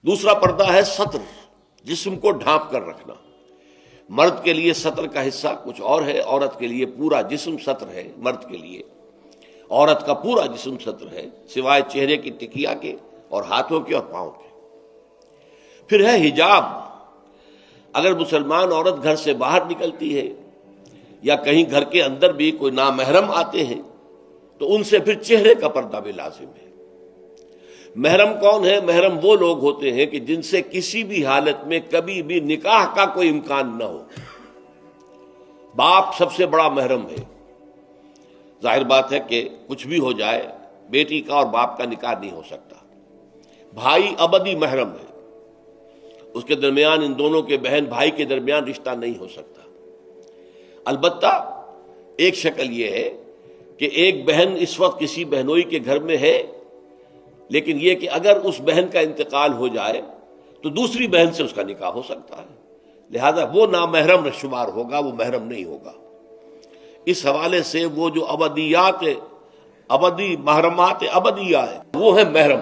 دوسرا پردہ ہے سطر، جسم کو ڈھانپ کر رکھنا۔ مرد کے لیے سطر کا حصہ کچھ اور ہے، عورت کے لیے پورا جسم سطر ہے۔ مرد کے لیے عورت کا پورا جسم سطر ہے، سوائے چہرے کی ٹکیا کے اور ہاتھوں کے اور پاؤں کے۔ پھر ہے حجاب۔ اگر مسلمان عورت گھر سے باہر نکلتی ہے یا کہیں گھر کے اندر بھی کوئی نامحرم آتے ہیں تو ان سے پھر چہرے کا پردہ بھی لازم ہے۔ محرم کون ہے؟ محرم وہ لوگ ہوتے ہیں کہ جن سے کسی بھی حالت میں کبھی بھی نکاح کا کوئی امکان نہ ہو۔ باپ سب سے بڑا محرم ہے۔ ظاہر بات ہے کہ کچھ بھی ہو جائے بیٹی کا اور باپ کا نکاح نہیں ہو سکتا۔ بھائی ابدی محرم ہے، اس کے درمیان ان دونوں کے بہن بھائی کے درمیان رشتہ نہیں ہو سکتا۔ البتہ ایک شکل یہ ہے کہ ایک بہن اس وقت کسی بہنوئی کے گھر میں ہے، لیکن یہ کہ اگر اس بہن کا انتقال ہو جائے تو دوسری بہن سے اس کا نکاح ہو سکتا ہے، لہذا وہ نامحرم شمار ہوگا، وہ محرم نہیں ہوگا۔ اس حوالے سے وہ جو ابدی محرمات ابدیہ ہے وہ ہے محرم،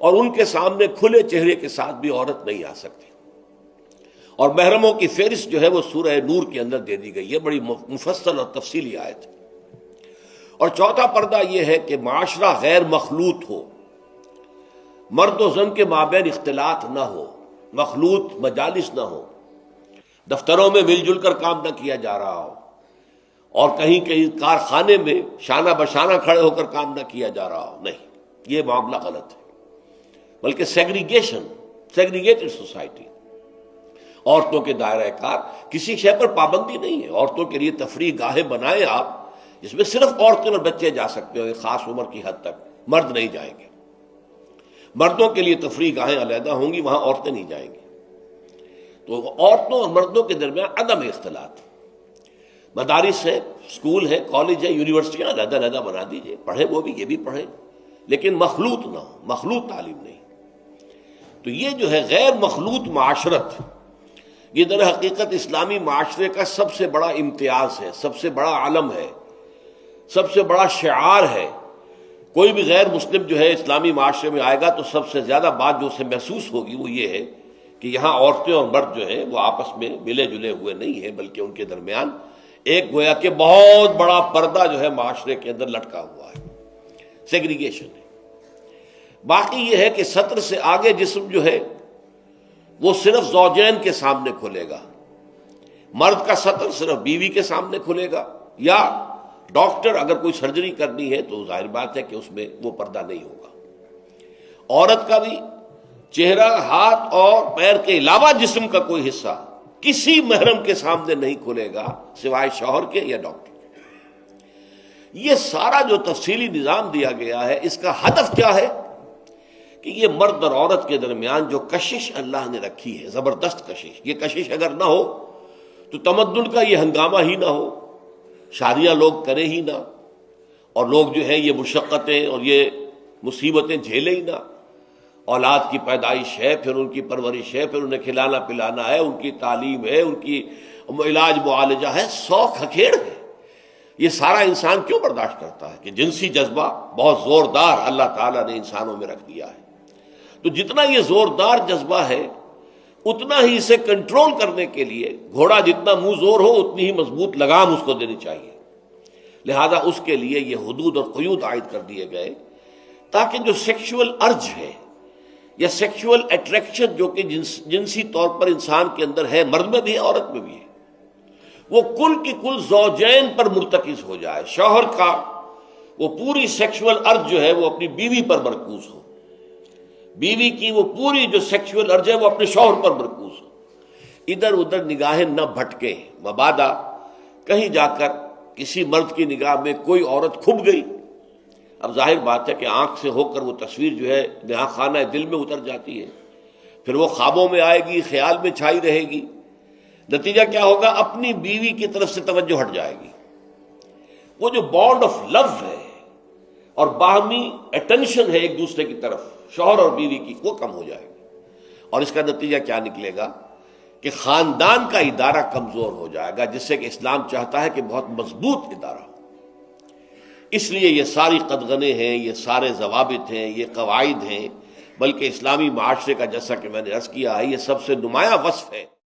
اور ان کے سامنے کھلے چہرے کے ساتھ بھی عورت نہیں آ سکتی۔ اور محرموں کی فہرست جو ہے وہ سورہ نور کے اندر دے دی گئی ہے، بڑی مفصل اور تفصیلی آیت ہے۔ اور چوتھا پردہ یہ ہے کہ معاشرہ غیر مخلوط ہو، مرد و زن کے مابین اختلاط نہ ہو، مخلوط مجالس نہ ہو، دفتروں میں مل جل کر کام نہ کیا جا رہا ہو، اور کہیں کہیں کارخانے میں شانہ بشانہ کھڑے ہو کر کام نہ کیا جا رہا ہو۔ نہیں، یہ معاملہ غلط ہے، بلکہ سیگریگیٹڈ سوسائٹی۔ عورتوں کے دائرہ کار کسی شے پر پابندی نہیں ہے، عورتوں کے لیے تفریح گاہیں بنائیں آپ جس میں صرف عورتیں اور بچے جا سکتے ہو ایک خاص عمر کی حد تک، مرد نہیں جائیں گے۔ مردوں کے لیے تفریح گاہیں علیحدہ ہوں گی، وہاں عورتیں نہیں جائیں گی۔ تو عورتوں اور مردوں کے درمیان عدم اختلاط۔ مدارس ہے، اسکول ہے، کالج ہے، یونیورسٹیاں علیحدہ علیحدہ بنا دیجیے، پڑھیں وہ بھی، یہ بھی پڑھیں، لیکن مخلوط نہ ہو، مخلوط تعلیم نہیں۔ تو یہ جو ہے غیر مخلوط معاشرت، یہ در حقیقت اسلامی معاشرے کا سب سے بڑا امتیاز ہے، سب سے بڑا علم ہے، سب سے بڑا شعار ہے۔ کوئی بھی غیر مسلم جو ہے اسلامی معاشرے میں آئے گا تو سب سے زیادہ بات جو اسے محسوس ہوگی وہ یہ ہے کہ یہاں عورتیں اور مرد جو ہیں وہ آپس میں ملے جلے ہوئے نہیں ہیں، بلکہ ان کے درمیان ایک گویا کہ بہت بڑا پردہ جو ہے معاشرے کے اندر لٹکا ہوا ہے، سیگریگیشن ہے۔ باقی یہ ہے کہ سطر سے آگے جسم جو ہے وہ صرف زوجین کے سامنے کھلے گا۔ مرد کا سطر صرف بیوی کے سامنے کھلے گا، یا ڈاکٹر اگر کوئی سرجری کرنی ہے تو ظاہر بات ہے کہ اس میں وہ پردہ نہیں ہوگا۔ عورت کا بھی چہرہ، ہاتھ اور پیر کے علاوہ جسم کا کوئی حصہ کسی محرم کے سامنے نہیں کھلے گا سوائے شوہر کے یا ڈاکٹر کے۔ یہ سارا جو تفصیلی نظام دیا گیا ہے، اس کا ہدف کیا ہے کہ یہ مرد اور عورت کے درمیان جو کشش اللہ نے رکھی ہے، زبردست کشش، یہ کشش اگر نہ ہو تو تمدن کا یہ ہنگامہ ہی نہ ہو، شادیاں لوگ کریں ہی نہ، اور لوگ جو ہے یہ مشقتیں اور یہ مصیبتیں جھیلیں ہی نہ۔ اولاد کی پیدائش ہے، پھر ان کی پرورش ہے، پھر انہیں کھلانا پلانا ہے، ان کی تعلیم ہے، ان کی علاج معالجہ ہے، 100 کھکھیڑ ہے۔ یہ سارا انسان کیوں برداشت کرتا ہے کہ جنسی جذبہ بہت زوردار اللہ تعالیٰ نے انسانوں میں رکھ دیا ہے۔ تو جتنا یہ زوردار جذبہ ہے اتنا ہی اسے کنٹرول کرنے کے لیے گھوڑا جتنا منہ زور ہو اتنی ہی مضبوط لگام اس کو دینی چاہیے۔ لہذا اس کے لیے یہ حدود اور قیود عائد کر دیے گئے تاکہ جو سیکشول ارج ہے یا سیکشول اٹریکشن جو کہ جنسی طور پر انسان کے اندر ہے، مرد میں بھی ہے عورت میں بھی ہے، وہ کل کی کل زوجین پر مرتکز ہو جائے۔ شوہر کا وہ پوری سیکشول ارج جو ہے وہ اپنی بیوی پر مرکوز ہو، بیوی کی وہ پوری جو سیکشول ارج ہے وہ اپنے شوہر پر مرکوز ہو، ادھر ادھر نگاہیں نہ بھٹکیں۔ مبادا کہیں جا کر کسی مرد کی نگاہ میں کوئی عورت کھب گئی، اب ظاہر بات ہے کہ آنکھ سے ہو کر وہ تصویر جو ہے نہا خانہ دل میں اتر جاتی ہے، پھر وہ خوابوں میں آئے گی، خیال میں چھائی رہے گی، نتیجہ کیا ہوگا؟ اپنی بیوی کی طرف سے توجہ ہٹ جائے گی، وہ جو بانڈ آف لو ہے اور باہمی اٹینشن ہے ایک دوسرے کی طرف شوہر اور بیوی کی، وہ کم ہو جائے گی، اور اس کا نتیجہ کیا نکلے گا کہ خاندان کا ادارہ کمزور ہو جائے گا، جس سے کہ اسلام چاہتا ہے کہ بہت مضبوط ادارہ ہو۔ اس لیے یہ ساری قدغنیں ہیں، یہ سارے ضوابط ہیں، یہ قواعد ہیں بلکہ اسلامی معاشرے کا جیسا کہ میں نے عرض کیا ہے یہ سب سے نمایاں وصف ہے